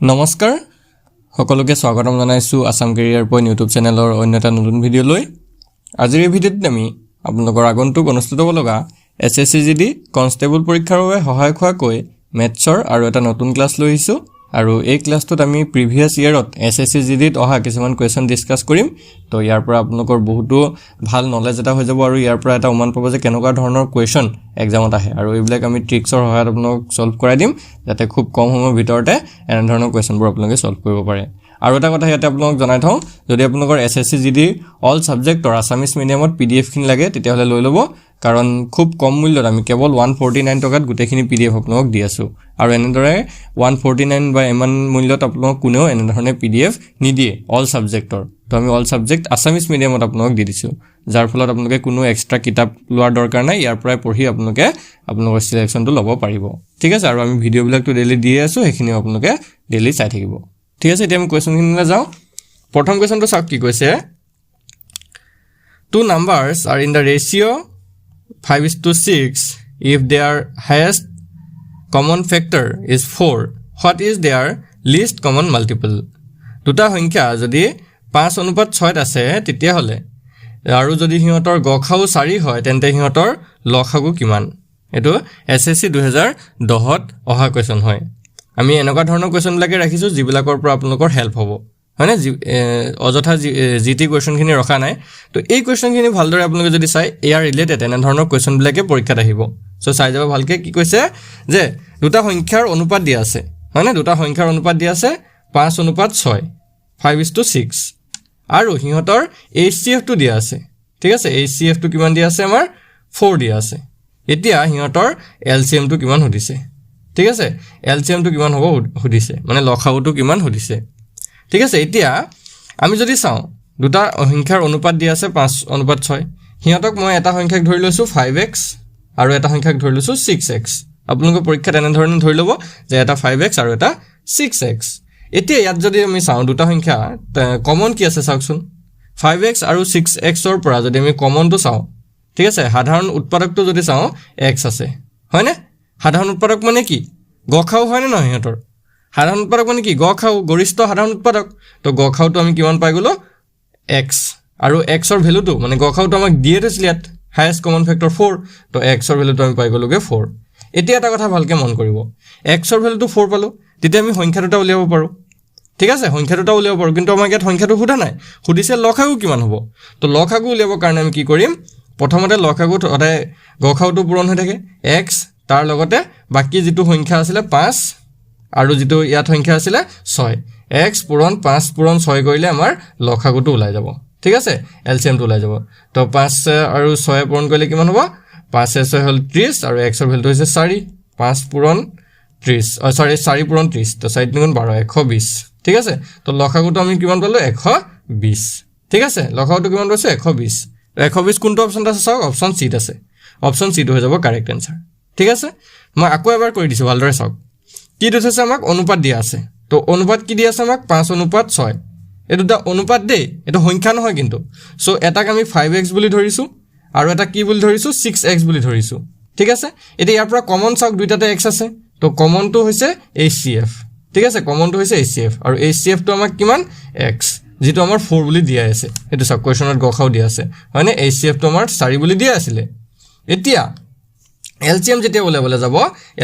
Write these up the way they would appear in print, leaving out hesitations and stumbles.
নমস্কাৰ সকলোকে স্বাগতম জনাইছো আসাম কেৰিয়াৰ পইণ্ট ইউটিউব চেনেলৰ অন্য এটা নতুন ভিডিঅ' লৈ আজিৰ এই ভিডিঅ'ত আমি আপোনালোকৰ আগন্তুক অনুষ্ঠিত হ'ব লগা এছএছচি জিডি কনষ্টেবল পৰীক্ষাৰ বাবে সহায়ক হোৱাকৈ মেথছৰ আৰু এটা নতুন ক্লাছ লৈ আহিছো আৰু এই ক্লাছটোত আমি প্ৰিভিয়াছ ইয়াৰত এছএছচি জিডিত অহা কিছুমান কোৱেশ্যন ডিসকাস কৰিম তো ইয়াৰ পৰা আপোনালোকৰ বহুতো ভাল নলেজ এটা হৈ যাব আৰু ইয়াৰ পৰা এটা অনুমান পাব যে কেনেকুৱা ধৰণৰ কোৱেশ্যন এক্সামত আহে আৰু এইবিলাক আমি ট্ৰিক্সৰ সহায়ত আপোনালোক সলভ কৰাই দিম যাতে খুব কম সময়ৰ ভিতৰতে এনে ধৰণৰ কোৱেশ্যনবোৰ আপোনালোকে সলভ কৰিব পাৰে আৰু এটা কথা ইয়াতে আপোনালোক জনাই থওঁ যদি আপোনালোকৰ এছএছচি জিডি অল সাবজেক্টৰ আসামিজ মিডিয়ামত পিডিএফ খিনি লাগে তেতিয়াহলে লৈ ল'ব কাৰণ খুব কম মূল্যত আমি কেৱল 149 টকাত গুটেখিনি পিডিএফ আপোনালোক দি আছো আৰু এনেদৰে 149 বা এমান মূল্যত আপোনালোক কোনেও এনে ধৰণে পিডিএফ নিদিয়ে অল সাবজেক্টৰ তো আমি অল সাবজেক্ট আসামিজ মিডিয়ামত আপোনালোক দি দিছো যাৰ ফলত আপোনালোকে কোনো এক্সট্ৰা কিতাপ লোৱাৰ দৰকাৰ নাই ইয়াৰ পৰাই পঢ়ি আপোনালোকে আপোনালোকৰ সিলেকশনটো ল'ব পাৰিব ঠিক আছে আৰু আমি ভিডিঅ'বিলাকটো ডেইলি দিয়ে আছো সেইখিনি আপোনালোকে ডেইলি চাই থাকিব ঠিক আছে এতিয়া আমি কোৱেশ্যনখিনিলৈ যাওঁ প্ৰথম কোৱেশ্যনটো চাওক কি কৈছে two numbers are in the ratio 5:6 if their highest common factor is 4 what is their least common multiple দুটা সংখ্যা যদি 5:6 আছে তেতিয়া হলে আৰু যদি হিহঁতৰ গখাও 4 হয় তেন্তে হিহঁতৰ লখাগু কিমান এটো এসএসসি 2010 ত অহা কোৱেশ্যন হয় আমি এনেকুৱা ধৰণৰ কোৱেশ্যন বিলাকে ৰাখিছো যিবিলাকৰ পৰা আপোনালোকৰ হেল্প হ'ব হয়নে অযথা জিটি কোৱেশ্যনখিনি ৰখা নাই তো এই কোৱেশ্যনখিনি ভালদৰে আপোনালোকে যদি চাই এয়াৰ ৰিলেটেড এনে ধৰণৰ কোৱেশ্যন বিলাকে পৰীক্ষাত আহিব সো চাই যাব ভালকে কি কৈছে যে দুটা সংখ্যাৰ অনুপাত দিয়া আছে হয়নে দুটা সংখ্যাৰ অনুপাত দিয়া আছে 5:6 5:6 আৰু হিহঁতৰ HCF টো দিয়া আছে ঠিক আছে HCF টো কিমান দিয়া আছে আমাৰ 4 দিয়া আছে এতিয়া হিহঁতৰ LCM টো কিমান হদিছে ঠিক আছে LCM টো কিমান হ'ব হদিছে মানে লখাউটো কিমান হদিছে ঠিক আছে এতিয়া আমি যদি চাও দুটা সংখ্যাৰ অনুপাত দিয়া আছে 5:6 হিহঁতক মই এটা সংখ্যাক ধৰি লৈছো 5x আৰু এটা সংখ্যাক ধৰি লৈছো 6x আপোনালোকৰ পৰীক্ষাত এনে ধৰণে ধৰি ল'ব যে এটা 5x আৰু এটা 6x এতিয়া ইয়াত যদি আমি চাও দুটা সংখ্যা কমন কি আছে চাওকচোন 5x আৰু 6x ৰ পৰা যদি আমি কমনটো চাও ঠিক আছে সাধাৰণ উৎপাদকটো যদি চাও x আছে হয়নে সাধাৰণ উৎপাদক মানে কি গখাও হয়নে নহয় হিহঁতৰ সাধাৰণ উৎপাদক মানে কি গখাও গৰিষ্ঠ সাধাৰণ উৎপাদক তো গখাওটো আমি কিমান পাই গলো x আৰু x ৰ ভ্যালুটো মানে গখাওটো আমাক দিয়ে থৈছিল ইয়াত হাইয়েস্ট কমন ফেক্টৰ 4 তো x ৰ ভ্যালুটো আমি পাই গলোগে 4 এতিয়া এটা কথা ভালকে মন কৰিব x ৰ ভ্যালুটো 4 পালো তেতিয়া আমি সংখ্যা দুটা উলিয়াব পাৰো ঠিক আছে সংখ্যা দুটা উলিয়াব পাৰো কিন্তু আমাক ইয়াত সংখ্যাটো খুদা নাই খুদিছে লখাগু কিমান হ'ব তো লখাগু উলিয়াব কাৰণে আমি কি কৰিম প্ৰথমতে লখাগু সদায় গখাওটো পূৰণ হৈ থাকে x তাৰ লগতে বাকি যেটো সংখ্যা আছিল 5 আৰু যেটো ইয়াত সংখ্যা আছিল 6 x পূৰণ 5 পূৰণ 6 কৰিলে আমাৰ লখাগুটো ওলাই যাব ঠিক আছে এলসিএম টো ওলাই যাব তো 5 আৰু 6 পূৰণ কৰিলে কিমান হ'ব 5 6 হল 30 আৰু x ৰ ভ্যালুটো হৈছে 4 5 পূৰণ 30 সৰি 4 পূৰণ 30 তো 4 গুণ 12 120 ঠিক আছে তো লখাগুটো আমি কিমান পালো 120 ঠিক আছে লখাগুটো কিমান পাইছে 120 120 কোনটো অপচনটা আছে চাওক অপচন সি আছে অপচন সি হৈ যাব কাৰেক্ট আনসাৰ ঠিক আছে মই আকৌ এবাৰ কৰি দিছো ভালদৰে চাওক কি দিছে আমাক অনুপাত দিয়া আছে তো অনুপাত কি দিয়া আছে আমাক 5:6 এটোটা অনুপাত দেই এটো সংখ্যা নহয় কিন্তু সো এটাক আমি 5x বুলি ধৰিছো আৰু এটা কি বুলি ধৰিছো 6x বুলি ধৰিছো ঠিক আছে এটা ইয়াৰ পৰা কমন চাওক দুইটাতে x আছে তো কমনটো হৈছে HCF ঠিক আছে কমনটো হৈছে HCF আৰু HCF টো আমাক কিমান x যেটো আমাৰ 4 বুলি দিয়া আছে এটো সব কোৱেশ্যনত গখাও দিয়া আছে হয়নে HCF টো আমাৰ 4 বুলি দিয়া আছিল এতিয়া LCM যেতিয়া উলিয়াবলৈ যাব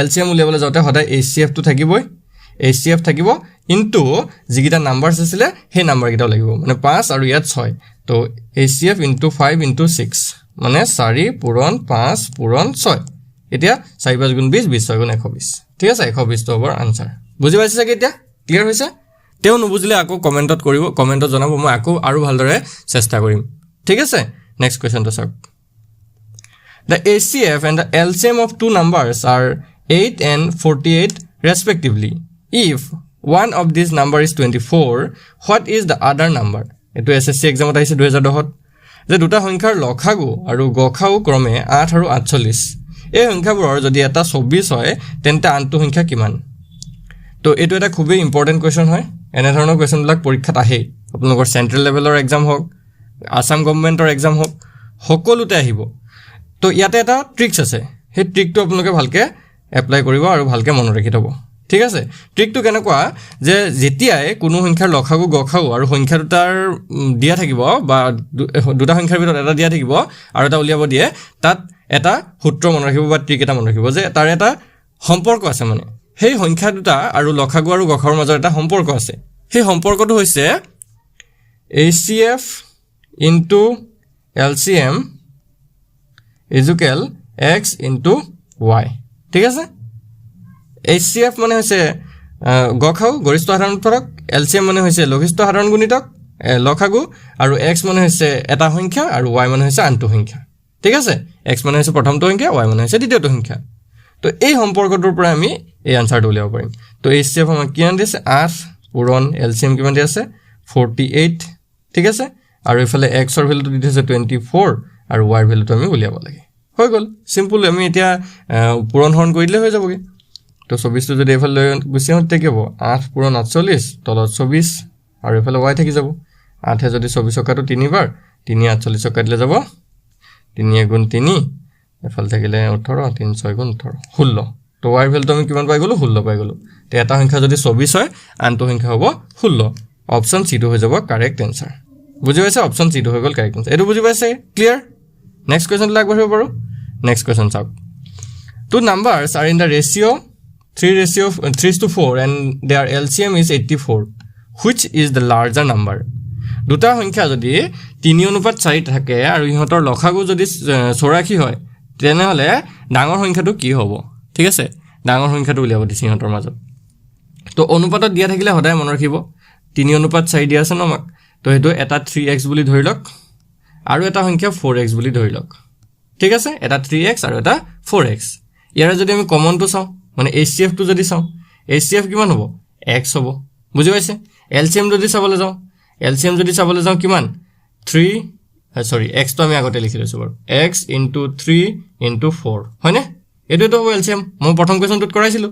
LCM উলিয়াবলৈ যাওঁতে সদায় HCF টো থাকিবই HCF থাকিব কিন্তু যিকিটা নাম্বাৰছ আছিল সেই নাম্বাৰ কিটা লাগিব মানে 5 আৰু ইয়াত 6 তো HCF * 5 * 6 মানে 4 পূৰণ 5 পূৰণ 6 এতিয়া 4 5 গুণ 20 20 6 গুণ 120 ঠিক আছে 120 তো হ'ব আনসাৰ বুজি পাইছে কি এতিয়া ক্লিয়াৰ হৈছে তেও নুবুজিলে আকৌ কমেন্টত কৰিব কমেন্টত জনাব মই আকৌ আৰু ভালদৰে চেষ্টা কৰিম ঠিক আছে নেক্সট কোৱেশ্যনটো চাওক The HCF and the LCM of two numbers are 8 and 48 respectively. If one of these number is 24, what is the other number? এটো SSC exam আহিছে 2010 যে দুটা সংখ্যাৰ লখাগু আৰু গখাও ক্ৰমে 8 আৰু 48 এই সংখ্যাবোৰৰ যদি এটা 24 হয় তেন্তে আনটো সংখ্যা কিমান তো এটো এটা খুবই ইম্পৰ্টেন্ট কোৱেশ্যন হয় এনে ধৰণৰ কোৱেশ্যন বিলাক পৰীক্ষাত আহে আপোনালোকৰ সেন্ট্ৰেল লেভেলৰ এক্সাম হওক আসাম গভৰ্ণমেন্টৰ এক্সাম হওক সকলোতে আহিব তো ইয়াতে এটা ট্ৰিক্স আছে সেই ট্ৰিকটো আপোনালোকে ভালকে এপ্লাই কৰিব আৰু ভালকে মনত ৰাখি থব ঠিক আছে ট্ৰিকটো কেনেকুৱা যে যেতিয়াই কোনো সংখ্যাৰ লসাগু গসাগু আৰু সংখ্যা দুটাৰ দিয়া থাকিব বা দুটা সংখ্যাৰ ভিতৰত এটা দিয়া থাকিব আৰু এটা উলিয়াব দিয়ে তাত এটা সূত্ৰ মনত ৰাখিব বা ট্ৰিক এটা মনত ৰাখিব যে তাৰ এটা সম্পৰ্ক আছে মানে সেই সংখ্যা দুটা আৰু লসাগু আৰু গসাগুৰ মাজত এটা সম্পৰ্ক আছে সেই সম্পৰ্কটো হৈছে HCF into LCM is equal x into y ঠিক আছে HCF মানে হৈছে গসাগু গৰিষ্ঠ সাধাৰণ উৎপাদক LCM মানে হৈছে লঘিষ্ঠ সাধাৰণ গুণিতক লসাগু আৰু x মানে হৈছে এটা সংখ্যা আৰু y মানে হৈছে আনটো সংখ্যা ঠিক আছে x মানে হৈছে প্ৰথমটো সংখ্যা y মানে হৈছে দ্বিতীয়টো সংখ্যা তো এই সম্পৰ্কটোৰ পৰা আমি এই আনসাৰটো উলিয়াব পাৰিম তো HCF আমাক কিমান দিছে 8 পূৰণ LCM কিমান দিছে 48 ঠিক আছে আৰু ইফালে x ৰ ভ্যালুটো দিছে 24 আৰু y ৰ ভ্যালুটো আমি উলিয়াব লাগে হৈ গল সিম্পল আমি এতিয়া পূৰণ হৰণ কৰি দিলে হৈ যাবগে তো 24 টো যদি এফালে গুছি হতে কি হ'ব 8 পূৰণ 48 তলত 24 আৰু এফালে y থাকি যাব 8 এ যদি 24 কাটো 3 বাৰ 3 48 কাটিলে যাব 3 গুণ 3 এফালে থাকিলে 18 3 6 গুণ 18 16 তো y ৰ ভ্যালুটো আমি কিমান পাই গলো 16 পাই গলো তে এটা সংখ্যা যদি 24 হয় আনটো সংখ্যা হ'ব 16 অপচন সি টো হৈ যাব কারেক্ট आंसर বুজি পাইছে অপচন সি টো হৈ গল কারেক্ট आंसर এটো বুজি পাইছে ক্লিয়াৰ নেক্সট কোৱেশ্চন লাগ বহিব পাৰো নেক্সট কোৱেশ্চন চাওক two numbers are in the ratio 3:4 and their LCM is 84 which is the larger number দুটা সংখ্যা যদি 3:4 থাকে আৰু ইহঁতৰ লসাগু যদি 84 হয় তেনেহলে ডাঙৰ সংখ্যাটো কি হ'ব ঠিক আছে ডাঙৰ সংখ্যাটো উলিয়াব দিছে ইহঁতৰ মাজত তো অনুপাতত দিয়া থাকিলে সদায় মনত ৰাখিব 3:4 দিয়া আছে ন আমাক তো হেতু এটা 3x বুলি ধৰি লওক আৰু এটা সংখ্যা 4x বুলি ধৰি লওক ঠিক আছে এটা 3x আৰু এটা 4x ইয়াৰ যদি আমি কমনটো চাও মানে HCF টো যদি চাও HCF কিমান হ'ব x হ'ব বুজি পাইছে LCM যদি চাবলৈ যাও কিমান 3 x তো আমি আগতে লিখি লৈছো বাৰু x * 3 * 4 হয়নে এটো হ'ব LCM মই প্ৰথম কোৱেশ্চনটোত কৰাইছিলো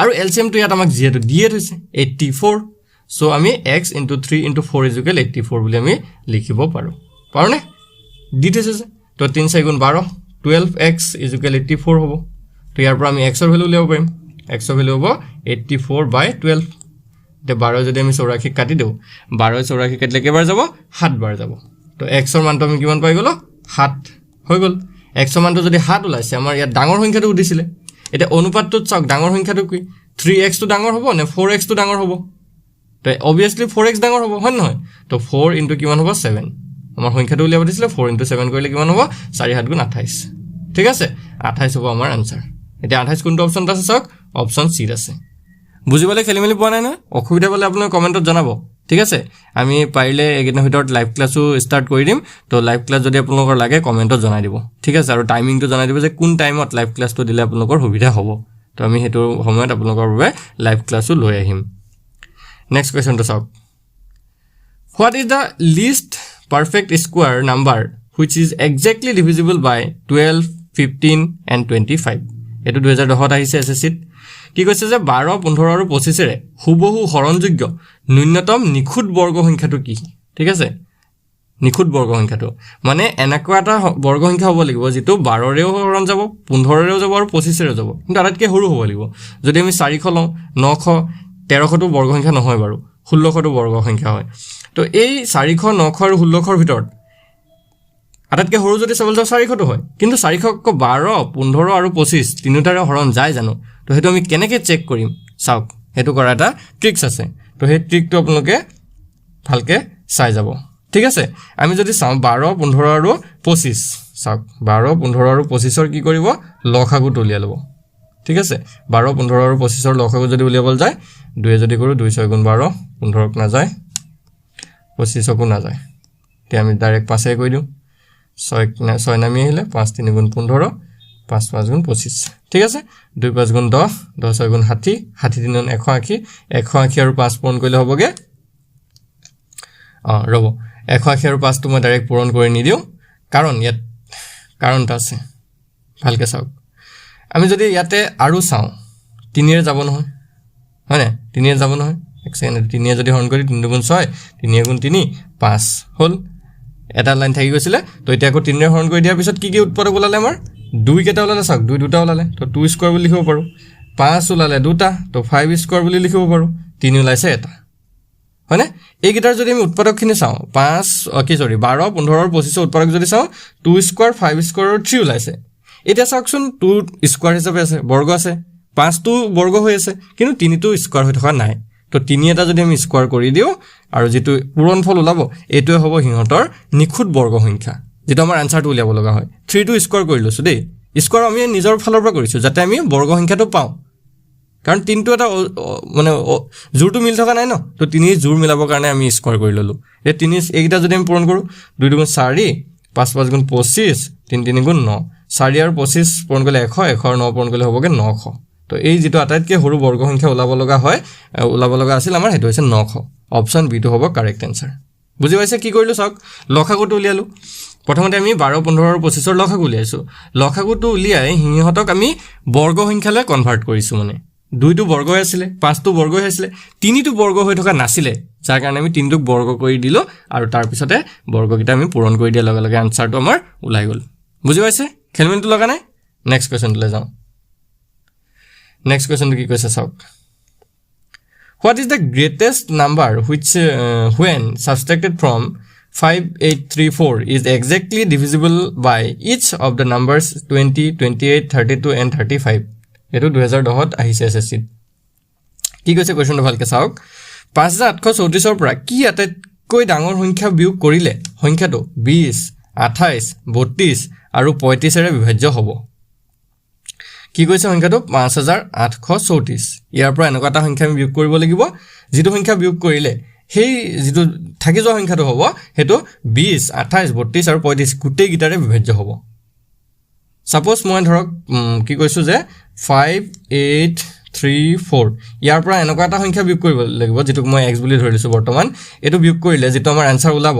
আৰু LCM টো ইয়াত আমাক যেটো দিয়ে থৈছে 84 সো আমি x * 3 * 4 = 84 বুলি আমি লিখিব পাৰোনে দি থৈছে তো 3 4 গুণ 12 12x = 84 হ'ব তো ইয়াৰ পৰা আমি x ৰ ভ্যালু উলিয়াব পাৰিম x ৰ ভ্যালু হ'ব 84/12 তে 12 যদি আমি 84 কাটি দেও 12 84 কাটিলে কেবাৰ যাব 7 বাৰ যাব তো x ৰ মানটো আমি কিমান পাই গলো 7 হৈ গল x ৰ মানটো যদি 7 ওলাইছে আমাৰ ইয়াত ডাঙৰ সংখ্যাটো উদিছিলে এটা অনুপাতটোত চাওক ডাঙৰ সংখ্যাটো কি 3x টো ডাঙৰ হ'ব নে 4x টো ডাঙৰ হ'ব তো obviously 4x ডাঙৰ হ'ব হয় নহয় তো 4 * কিমান হ'ব 7 আমাৰ সংখ্যাটো উলিয়াব দিছিলে 4 * 7 কৰিলে কিমান হ'ব 4 7 গুণ 28 ঠিক আছে 28 হ'ব আমাৰ आंसर এটা 28 কোনটো অপচন আছে চাওক অপচন সি আছে বুজি পালে খেলিমেলি পোৱা নাই না অসুবিধা পালে আপোনাক কমেন্টত জনাব ঠিক আছে আমি পাৰিলে এগিনৰ ভিতৰত লাইভ ক্লাসও স্টাৰ্ট কৰি দিম তো লাইভ ক্লাস যদি আপোনালোকৰ লাগে কমেন্টত জনাই দিব ঠিক আছে আৰু টাইমিংটো জনাই দিব যে কোন টাইমত লাইভ ক্লাসটো দিলে আপোনালোকৰ সুবিধা হ'ব তো আমি হেতু সময়ত আপোনালোকৰ বাবে লাইভ ক্লাসও লৈ আহিম নেক্সট কোৱেশ্চনটো চাওক what is the least perfect square number which is exactly divisible by 12 15 and 25 এটো 2010 আহিছে এসএসসিত কি কৈছে যে 12 15 আৰু 25 ৰে হুবহু হৰণযোগ্য ন্যূনতম নিখুঁত বৰ্গ সংখ্যাটো কি ঠিক আছে নিখুঁত বৰ্গ সংখ্যাটো মানে এনেকুৱা এটা বৰ্গ সংখ্যা হ'ব লাগিব যেটো 12 ৰেও হৰণ যাব 15 ৰেও যাব আৰু 25 ৰেও যাব কিন্তু আটাইতকৈ সৰু হ'ব লাগিব যদি আমি 400 লওঁ 900 1300 টো বৰ্গ সংখ্যা নহয় বাৰু 1600 টো বৰ্গ সংখ্যা হয় তো এই 400 900 আৰু 1600 ৰ ভিতৰত আটাইতকৈ সৰু যদি চাবলৈ যাও 400 টো হয় কিন্তু 400 ক 12 15 আৰু 25 তিনিটাৰে হৰণ যায় জানো তো হেতু আমি কেনেকৈ চেক কৰিম চাওক হেতু কৰা এটা ট্ৰিক্স আছে তো সেই ট্ৰিকটো আপোনালোকে ভালকে চাই যাব ঠিক আছে আমি যদি চাও 12 15 আৰু 25 চাওক 12 15 আৰু 25 ৰ কি কৰিব লসাগুটো উলিয়াই লব ঠিক আছে 12 15 আৰু 25 ৰ লসাগু যদি উলিয়াবল যায় 2 যদি কৰো 2 6 গুণ 12 15 ক না যায় 25 কো না যায় তে আমি ডাইৰেক্ট পাছে কৈ দিও 6 নামি আহিলে 5 3 গুণ 15 5 5 গুণ 25 ঠিক আছে 2 5 গুণ 10 10 6 গুণ 60 60 3 180 180 আৰু 5 পূৰণ কৰিলে হ'বগে ৰব 180 আৰু 5 টো মই ডাইৰেক্ট পূৰণ কৰি নি দিও কাৰণ ইয়াত কাৰণটা আছে ভালকে চাওক আমি যদি ইয়াতে আৰু চাও 3 এৰ যাব নহয় হয়নে 3 এৰ যাব নহয় এক সেকেন্ড 3 এ যদি হৰণ কৰি 3 গুণ 6 3 গুণ 3 5 হল এটা লাইন থাকি গৈছিলে তো এতিয়া আকৌ 3 এৰ হৰণ কৰি দিয়াৰ পিছত কি কি উৎপাদক ওলালে আমাৰ 2 কেটা ওলালে চাওক 2 দুটা ওলালে তো 2 স্কয়াৰ বুলি লিখিব পাৰো 5 ওলালে দুটা তো 5 স্কয়াৰ বুলি লিখিব পাৰো 3 ওলাইছে এটা হয়নে এই গিটাৰ যদি আমি উৎপাদকখিনি চাও 5 12 15 25 উৎপাদক যদি চাও 2 স্কয়াৰ 5 স্কয়াৰৰ 3 ওলাইছে এটা চাওকচোন 2 স্কয়াৰ হিচাপে আছে বৰ্গ আছে 5 টো বৰ্গ হৈ আছে কিন্তু 3 টো স্কয়াৰ হৈ থকা নাই তো 3 এটা যদি আমি স্কয়াৰ কৰি দিও আৰু যেটো পূৰণফল ওলাব এটোৱে হ'ব হিহঁতৰ নিখুত বৰ্গ সংখ্যা যেটো আমাৰ আনসাৰটো উলিয়াব লগা হয় 3 টো স্কয়াৰ কৰি লৈছো দেই স্কয়াৰ আমি নিজৰ ফালৰ পৰা কৰিছো যাতে আমি বৰ্গ সংখ্যাটো পাও কাৰণ 3 টো এটা মানে জোৰটো মিল থকা নাই ন তো 3 জোৰ মিলাবৰ কাৰণে আমি স্কয়াৰ কৰি ললো এই 3 এইটা যদি আমি পূৰণ কৰো 2 2 4 5 5 গুণ 25 3 3 গুণ 9 4 আৰু 25 পূৰণ কৰিলে 100 100 আৰু 9 পূৰণ কৰিলে হ'বগে 900 তো এই যেটো আটাইতকৈ সৰু বৰ্গ সংখ্যা ওলাব লগা আছিল আমাৰ হেতু হৈছে 900 অপচন বি টো হ'ব কাৰেক্ট আনসাৰ বুজি পাইছে কি কৰিলো চাওক লখাগুটো উলিয়ালো প্ৰথমতে আমি 12 15 আৰু 25 ৰ লখাগু উলিয়াইছো লখাগুটো উলিয়াই হিহঁতক আমি বৰ্গ সংখ্যালৈ কনভাৰ্ট কৰিছো মানে 2 টো বৰ্গ আছিল 5 টো বৰ্গ আছিল 3 টো বৰ্গ হৈ থকা নাছিল যাৰ কাৰণে আমি 3 টোক বৰ্গ কৰি দিলো আৰু তাৰ পিছতে বৰ্গকিটা আমি পূৰণ কৰি দিয়া লগে লগে আনসাৰটো আমাৰ ওলাই গল বুজি পাইছে খেলমেলটো লগা নাই নেক্সট কোৱেশ্চনলৈ যাও নেক্সট কোৱেশ্চনটো কি কৈছে চাওক What is the greatest number which when subtracted from 5834 is exactly divisible by each of the numbers 20, 28, 32 and 35? এটো 2010 ত আহিছে এসএসসি কি কৈছে কোৱেশ্চনটো ভালকে চাওক 5834 ৰ পৰা কি আটাইতকৈ ডাঙৰ সংখ্যা বিয়োগ কৰিলে সংখ্যাটো 20, 28, 32 আৰু 35 ৰে বিভাজ্য হ'ব কি কৈছে সংখ্যাটো 5834 ইয়াৰ পৰা এনেকুৱা এটা সংখ্যা আমি বিয়োগ কৰিব লাগিব যেটো সংখ্যা বিয়োগ কৰিলে হেই যেটো থাকি যোৱা সংখ্যাটো হ'ব হেতু 20 28 32 আৰু 35 গুটেই গিটাৰে বিভাজ্য হ'ব সাপোজ মই ধৰক কি কৈছো যে 5834 ইয়াৰ পৰা এনেকুৱা এটা সংখ্যা বিয়োগ কৰিব লাগিব যেটো মই x বুলি ধৰিছো বৰ্তমান এটো বিয়োগ কৰিলে যেটো আমাৰ আনসাৰ ওলাব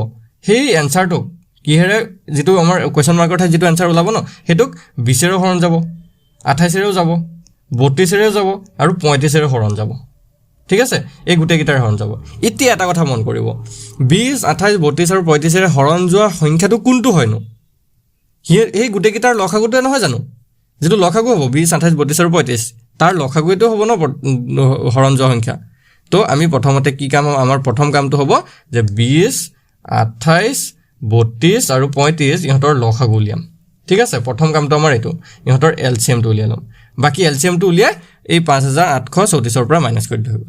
হেই আনসাৰটো কিহেৰে যেটো আমাৰ কোৱেশ্চন মাৰ্কৰ ঠাই যেটো আনসাৰ ওলাব ন হেতুক 20 ৰ হৰণ যাব 28 ৰেও যাব 32 ৰেও যাব আৰু 35 ৰে হৰণ যাব ঠিক আছে এই গুটে গিটাৰ হৰণ যাব এতিয়া এটা কথা মন কৰিব 20 28 32 আৰু 35 ৰে হৰণ যোৱা সংখ্যাটো কোনটো হয়নো এই গুটে গিটাৰ লখাগুটো নহয় জানো যেটো লখাগু হ'ব 20 28 32 আৰু 35 তাৰ লখাগুটো হ'ব ন হৰণ যোৱা সংখ্যা তো আমি প্ৰথমতে কি কাম আমাৰ প্ৰথম কামটো হ'ব যে 20 28 32 আৰু 35 ইহঁতৰ লখাগু উলিয়াম ঠিক আছে প্ৰথম কামটো আমাৰ এটো ইহঁতৰ এলসিএম টো উলিয়াম বাকি এলসিএম টো উলিয়াই এই 5834 ৰ পৰা মাইনাস কৰি দিব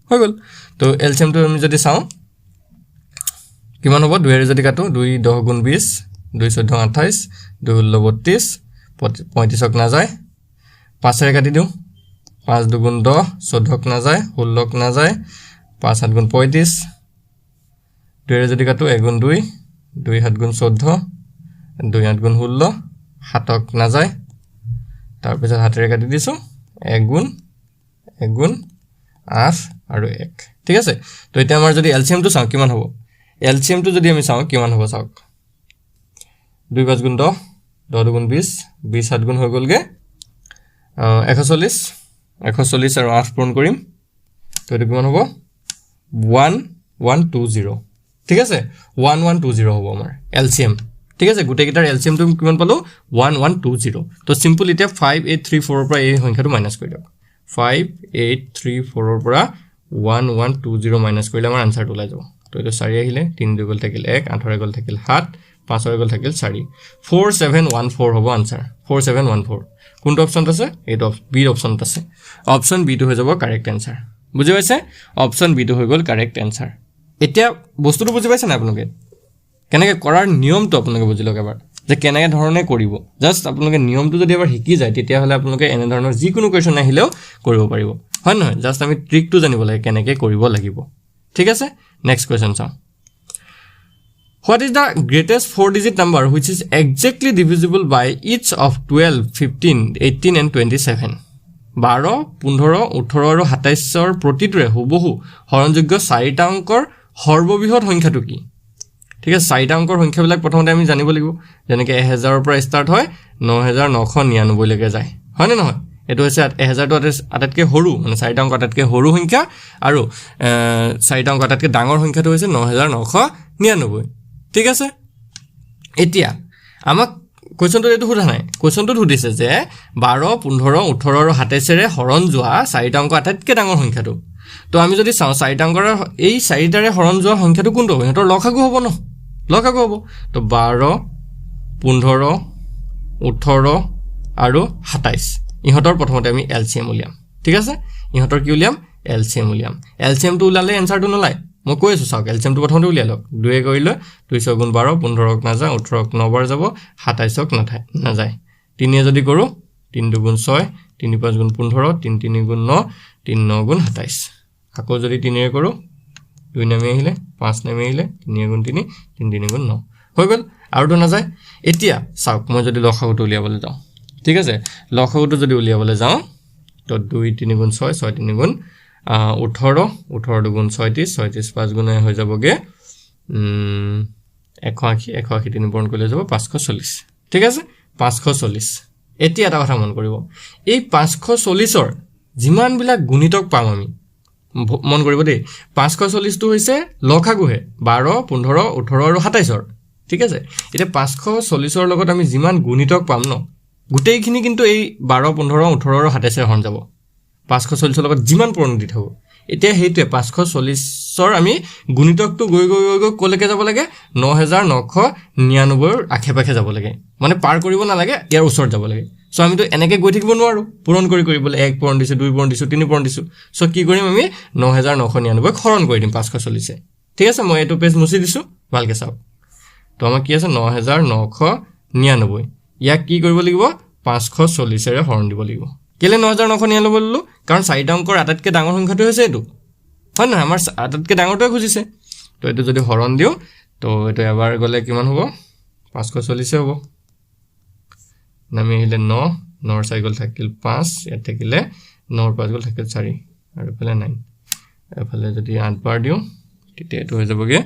হৈ গল তো এলসিএম টো আমি যদি চাও কিমান হ'ব 2 এৰ যদি কাটো 2 10 গুণ 20 2 14 28 2 32 35ক না যায় 5 এৰ কাটি দিও 5 2 গুণ 10 14ক না যায় 16ক না যায় 5 7 গুণ 35 2 এৰ যদি কাটো 1 গুণ 2 2 7 গুণ 14 2 8 গুণ 16 7ক না যায় তাৰ পিছত হাতেৰে কাটি দিছো 1 গুণ 8 আৰু 1 ঠিক আছে তো এটা আমাৰ যদি এলসিএম টো চাও কিমান হ'ব এলসিএম টো যদি আমি চাও কিমান হ'ব চাওক 2 5 গুণ 10 10 গুণ 20 20 7 গুণ হৈ গলগে 140 140 আৰু 8 পূৰণ কৰিম তো এটা কিমান হ'ব 1120 ঠিক আছে 1120 হ'ব আমাৰ এলসিএম ঠিক আছে গুটে গিটাৰ এলসিএম টো কিমান পালো 1120 তো সিম্পল এটা 5834 ৰ পৰা এই সংখ্যাটো মাইনাস কৰি দিয়ক 5834 ৰ পৰা 1120 মাইনাস কৰিলে আমাৰ আনসাৰটো ওলাই যাব তো এটা 4 আহিলে 3 দুগুণ থাকিল 1 8 গল থাকিল 7 5 গল থাকিল 4 4714 হ'ব আনসাৰ 4714 কোনটো অপচন আছে এইটো বি অপচন আছে অপচন বি টো হৈ যাব কাৰেক্ট আনসাৰ বুজি পাইছে অপচন বি টো হৈ গল কাৰেক্ট আনসাৰ এতিয়া বস্তুটো বুজি পাইছে না আপোনালোকে কেনেকৈ কৰাৰ নিয়মটো আপোনালোকে বুজি লওক এবাৰ যে কেনেকৈ ধৰণে কৰিব জাস্ট আপোনালোকে নিয়মটো যদি এবাৰ শিকি যায় তেতিয়া হলে আপোনালোকে এনে ধৰণৰ যি কোনো কোৱেশ্চন আহিলেও কৰিব পাৰিব হয় নহয় জাস্ট আমি ট্ৰিকটো জানিব লাগে কেনেকৈ কৰিব লাগিব ঠিক আছে নেক্সট কোৱেশ্চন চাও What is the greatest 4-digit number which is exactly divisible by each of 12, 15, 18 and 27? 12, 15, 18 আৰু 27 ৰ প্ৰতিটোৰে হুবহু হৰণযোগ্য 4টা অংকৰ সৰ্ববৃহৎ সংখ্যাটো কি ঠিক আছে 4টা অংকৰ সংখ্যাবিলাক প্ৰথমতে আমি জানিব লাগিব যেনেকৈ 1000 ৰ পৰা ষ্টাৰ্ট হয় 9999 লৈকে যায় হয় নে নহয় এটো হৈছে 1000 টো আটাইতকৈ সৰু মানে 4টা অংক আটাইতকৈ সৰু সংখ্যা আৰু 4টা অংক আটাইতকৈ ডাঙৰ সংখ্যাটো হৈছে 9999 ঠিক আছে এতিয়া আমাক কোৱেশ্চনটো এইটো সোধা নাই কোৱেশ্চনটো সুধিছে যে 12 15 18 আৰু 27 ৰে হৰণ যোৱা চাৰিটা অংক আটাইতকৈ ডাঙৰ সংখ্যাটো তো আমি যদি চাওঁ চাৰিটা অংকৰ এই চাৰিটাৰে হৰণ যোৱা সংখ্যাটো কোনটো হ'ব হেতৰ লসাগু হ'ব ন লসাগু হ'ব তো 12 15 18 আৰু 27 ইহঁতৰ প্ৰথমতে আমি এলসিএম উলিয়াম ঠিক আছে ইহঁতৰ কি উলিয়াম এলসিএম উলিয়াম এলসিএমটো উলালে এনসাৰটো নলাই মই কৈ আছো চাওক এলসিএমটো প্ৰথমতে উলিয়াই লওক 2 কৰিলে 2 6 গুণ 12 15 ক নাযায় 18 ক 9 বাৰ যাব 27 ক নাযায় 3 যদি কৰো 3 2 গুণ 6 3 5 গুণ 15 3 3 গুণ 9 3 9 গুণ 27 আকৌ যদি 3 এ কৰো 2 নামি আহিলে 5 নামি আহিলে 3 গুণ 3 3 3 গুণ 9 হৈ গল আৰুটো নাযায় এতিয়া চাওক মই যদি লসাগুটো উলিয়াবলৈ যাওঁ ঠিক আছে লসাগুটো যদি উলিয়াবলৈ যাওঁ তো 2 3 গুণ 6 6 3 গুণ 18 18 গুণ 36 36 5 গুণে হৈ যাবগে 180 3 পূৰণ কৰিলে যাব 540 ঠিক আছে 540 এতিয়া এটা কথা মন কৰিব এই 540 ৰ যিমান বিলাক গুণিতক পাম আমি মন কৰিব দেই 540 টো হৈছে লসাগুহে 12 15 18 আৰু 27 ৰ ঠিক আছে এতিয়া 540 ৰ লগত আমি যিমান গুণিতক পাম ন গুটেইখিনি কিন্তু এই 12 15 18 আৰু 27 ৰ হৰণ যাব 540 ৰ লগত যিমান পূৰণ দি থাকো এতিয়া হেইটোৱে 540 ৰ আমি গুণিতকটো গৈ কলৈকে যাব লাগে 9999 ৰ আখেপাখে যাব লাগে মানে পাৰ কৰিব নালাগে ইয়াৰ ওচৰত যাব লাগে সো আমি তো এনেকে গৈ থাকিব নোৱাৰো পূৰণ কৰি বলে 1 পূৰণ দিছো 2 পূৰণ দিছো 3 পূৰণ দিছো সো কি কৰিম আমি 9999 হৰণ কৰি দিম 540 ঠিক আছে মই এটো পেজ মুছি দিছো ভালকে চাওক তো আমাৰ কি আছে 9999 ইয়াক কি কৰিব লাগিব 540 ৰে হৰণ দিব লাগিব কেলে 9999 বললো কাৰণ চাৰিটা অংকৰ আটাইতকৈ ডাঙৰ সংখ্যাটো হৈছে এটো হয় না আমাৰ আটাইতকৈ ডাঙৰটোৱে খুজিছে তো এটো যদি হৰণ দিও তো এটো এবাৰ গলে কিমান হ'ব 540 হ'ব নামি আহিলে 9 9 সাইকেল থাকিল 5 ইয়াত থাকিলে 9 5 গল থাকিল 4 আৰু এফালে 9 এফালে যদি 8 বাৰ দিও তেতিয়া এটো হৈ যাবগে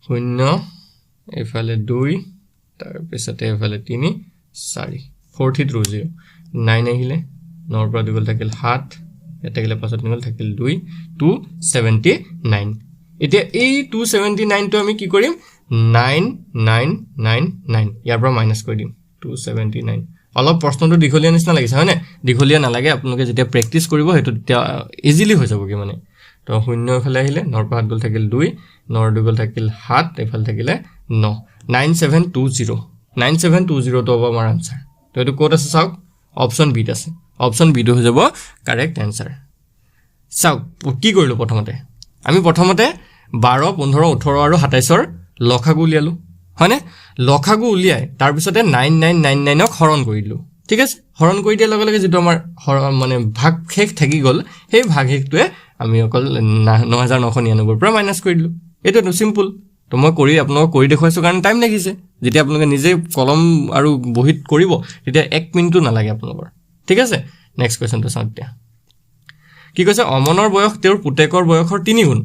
0 এফালে 2 তাৰ পিছতে এফালে 3 4 43 9 আহিলে 9 পৰা 2 গল থাকিল 7 ইয়াত থাকিলে 5 গল থাকিল 2 279 এতিয়া এই 279 টো আমি কি কৰিম 9999 ইয়াৰ পৰা মাইনাস কৰি দিম 279 অলপ প্ৰশ্নটো দীঘলীয়া নিচিনা লাগিছে হয়নে দীঘলীয়া নালাগে আপোনালোকে যেতিয়া প্ৰেক্টিস কৰিব হেতু ইজিলি হৈ যাবগে মানে তো 0 এফালে আহিলে 9 পৰা 7 গল থাকিল 2 9 2 গল থাকিল 7 এফালে থাকিলে 9 9720 9720 তো হ'ব আমাৰ আনসাৰ তো এটো কোড আছে চাওক অপচন বি আছে অপচন বি হৈ যাব কারেক্ট आंसर চাওক কি কৰিলো প্ৰথমতে আমি প্ৰথমতে 12 15 18 আৰু 27 ৰ লসাগু উলিয়ালো হয়নে লসাগু উলিয়াই তাৰ পিছতে 9999 ক হৰণ কৰিলো ঠিক আছে হৰণ কৰি দিয়া লগে লগে যেটো আমাৰ মানে ভাগ শেষ থাকি গল সেই ভাগ শেষটোৱে আমি অকল 9999 ৰ পৰা মাইনাস কৰি দিলো এটো সিম্পল তো মই কৰি আপোনাক কৰি দেখুৱাইছো কাৰণ টাইম লাগিছে যেতিয়া আপোনালোকে নিজে কলম আৰু বহিত কৰিব তেতিয়া 1 মিনিটও নালাগে আপোনালোকৰ ঠিক আছে নেক্সট কোৱেশ্চনটো চাওক দিয়া কি কৈছে অমনৰ বয়স তেওঁৰ পুতেকৰ বয়সৰ 3 গুণ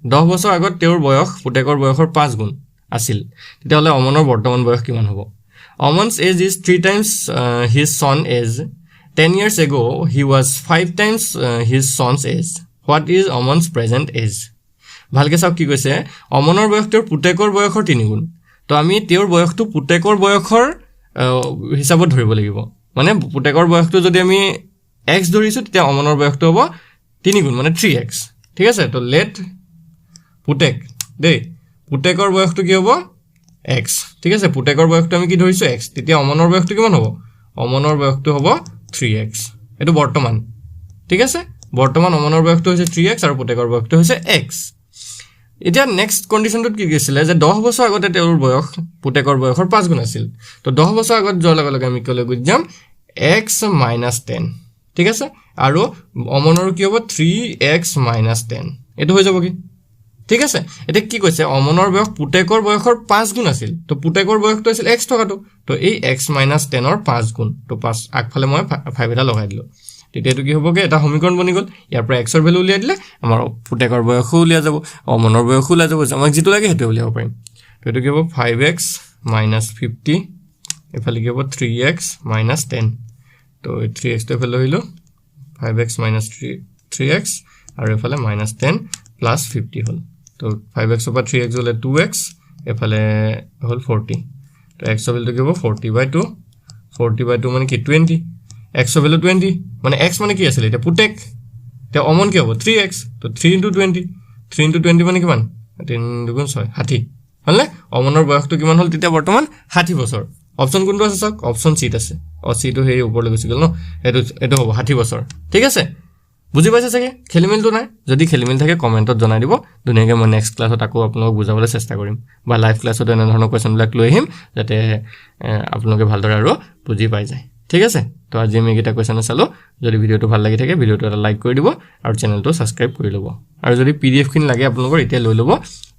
10 বছৰ আগত তেওঁৰ বয়স পুতেকৰ বয়সৰ 5 গুণ আছিল তেতিয়াহলে অমনৰ বৰ্তমান বয়স কিমান হ'ব Oman's age is 3 times his son's age 10 years ago he was 5 times his son's age what is Oman's present age ভালকে চাওক কি কৈছে অমনৰ বয়স তেওঁৰ পুতেকৰ বয়সৰ 3 গুণ তো আমি তেওঁৰ বয়সটো পুতেকৰ বয়সৰ হিচাপত ধৰিব লাগিব মানে পুতেকৰ বয়সটো যদি আমি x ধৰিছো তেতিয়া অমনৰ বয়সটো হ'ব 3 গুণ মানে 3x ঠিক আছে তো লেট পুতেক দেই পুতেকৰ বয়সটো কি হ'ব x ঠিক আছে পুতেকৰ বয়সটো আমি কি ধৰিছো x তেতিয়া অমনৰ বয়সটো কিমান হ'ব অমনৰ বয়সটো হ'ব 3x এটো বৰ্তমান ঠিক আছে বৰ্তমান অমনৰ বয়সটো হৈছে 3x আৰু পুতেকৰ বয়সটো হৈছে x এতিয়া নেক্সট কন্ডিশনটো কি গৈছিল যে 10 বছৰ আগতে তেওঁৰ বয়স পুতেকৰ বয়সৰ 5 গুণ আছিল তো 10 বছৰ আগত যোৱাৰ লগে লগে আমি কলে গুজাম x - 10 ঠিক আছে আৰু অমনৰ কি হ'ব 3x - 10 এটো হৈ যাব কি ঠিক আছে এটা কি কৈছে অমনৰ বয়স পুতেকৰ বয়সৰ 5 গুণ আছিল তো পুতেকৰ বয়সটো আছিল x টকাটো তো এই x - 10 ৰ 5 গুণ তো 5 আগফালে মই 5 এটা লগাই দিলো তেতিয়াটো কি হ'বগে এটা সমীকৰণ বনি গল ইয়াৰ পৰা x ৰ ভ্যালু উলিয়াই দিলে আমাৰ পুতেকৰ বয়সও উলিয়া যাব অমনৰ বয়সও উলিয়া যাব আমাক যেটো লাগে হেতু উলিয়াব পাৰিম তো এটো কি হ'ব 5x - 50 এফালে কি হ'ব 3x - 10 তো 3x তো এফালে হইলো 5x - 3x আৰু এফালে -10 + 50 হল তো 5x ৰ পৰা 3x হলে 2x এফালে হল 40 তো x ভ্যালুটো কি হ'ব 40/2 40/2 মানে কি 20 x ভ্যালু 20 মানে x মানে কি আছিল এটা পুটেক তে অমন কি হ'ব 3x তো 3 * 20 3 * 20 মানে কিমান 3 * 6 60 হলনে অমনৰ বয়সটো কিমান হল তেতিয়া বৰ্তমান 60 বছৰ অপচন কোনটো আছে চাওক অপচন সি আছে সিটো হেৰি ওপৰলৈ গুচি গল ন এটো হ'ব 60 বছৰ ঠিক আছে বুজি পাইছে চাগে খেলিমেলটো নাই যদি খেলিমেল থাকে কমেন্টত জনাই দিব দুনিয়াকে মই নেক্সট ক্লাছত আকৌ আপোনাক বুজাবলৈ চেষ্টা কৰিম বা লাইভ ক্লাছত এনে ধৰণৰ কোৱেশ্চনবিলাক লৈ আহিম যাতে আপোনালোকে ভালদৰে আৰু বুজি পাই যায় ঠিক আছে তো আজি আমি এটা কোৱেশ্চন চালো যদি ভিডিওটো ভাল লাগি থাকে ভিডিওটো এটা লাইক কৰি দিব আৰু চেনেলটো সাবস্ক্ৰাইব কৰি ল'ব আৰু যদি পিডিএফ খিনি লাগে আপোনালোকৰ এতিয়া লৈ ল'ব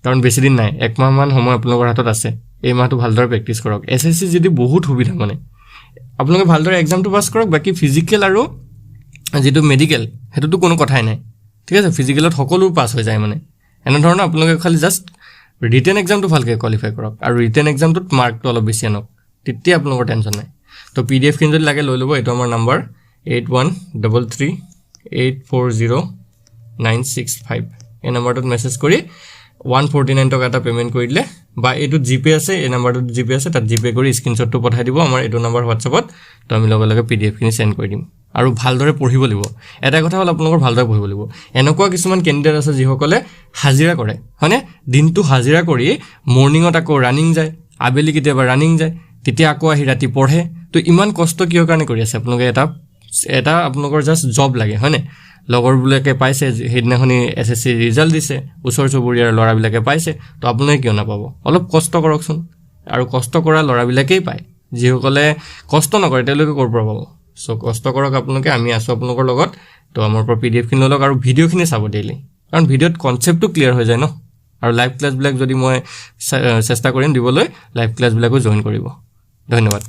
কাৰণ বেছি দিন নাই এক মাহ মান সময় আপোনালোকৰ হাতত আছে এই মাহটো ভালদৰে প্ৰেক্টিছ কৰক এসএসসি যদি বহুত সুবিধা মানে আপোনালোকে ভালদৰে এক্সামটো পাস কৰক বাকি ফিজিক্যাল আৰু যেটো মেডিকেল হেতুটো কোনো কথাই নাই ঠিক আছে ফিজিক্যালত সকলো পাস হৈ যায় মানে এনে ধৰণৰ আপোনালোকে খালি জাস্ট ৰিটেন এক্সামটো ভালকে কোৱালিফাই কৰক আৰু ৰিটেন এক্সামটোত মাৰ্কটো অলপ বেছি আনক তেতিয়া আপোনালোকৰ টেনচন নাই তো পিডিএফ খিনি যদি লাগে লৈ ল'ব এটো আমাৰ নম্বৰ 8133840965 এই নম্বৰটোত মেছেজ কৰি 149 টকা এটা পেমেন্ট কৰি দিলে বা এটো জিপে আছে এই নম্বৰটোত জিপে আছে তাত জিপে কৰি স্ক্ৰিনশ্বটটো পঠাই দিব আমাৰ এটো নম্বৰ হোৱাটছআপত তো আমি লগে লগে পিডিএফ খিনি সেন্ড কৰি দিম আৰু ভালদৰে পঢ়িব লাগিব এটা কথা হল আপোনালোকৰ ভালদৰে পঢ়িব লাগিব এনেকুৱা কিছুমান কেণ্ডিডেট আছে যিসকলে হাজিৰা কৰে হয়নে দিনটো হাজিৰা কৰি মৰ্নিংত আকৌ ৰানিং যায় আবেলি কেতিয়াবা ৰানিং যায় তেতিয়া আকৌ আহি ৰাতি পঢ়ে তো ইমান কষ্ট কিহৰ কাৰণে কৰি আছে আপোনালোকে এটা আপোনালোকৰ জাস্ট জব লাগে হয়নে লগৰবিলাকে পাইছে হেদিনাখনি এসএসসি ৰিজাল্ট দিছে ওচৰ চুবুৰীয়াৰ লৰাবিলাকে পাইছে তো আপোনালোকে কিয় নাপাব অলপ কষ্ট কৰকচোন আৰু কষ্ট কৰা লৰাবিলাকেই পায় যিসকলে কষ্ট নকৰে তেওঁলোকে কৰ পৰা পাব সো কষ্ট কৰক আপোনালোকে আমি আছো আপোনালোকৰ লগত তো আমাৰ পৰা পিডিএফ খিনি লওক আৰু ভিডিও খিনি চাব ডেইলি কাৰণ ভিডিওত কনসেপ্টটো ক্লিয়াৰ হৈ যায় ন আৰু লাইভ ক্লাছ বিলাক যদি মই চেষ্টা কৰিম দিবলৈ লাইভ ক্লাছ বিলাকো জয়েন কৰিব ধন্যবাদ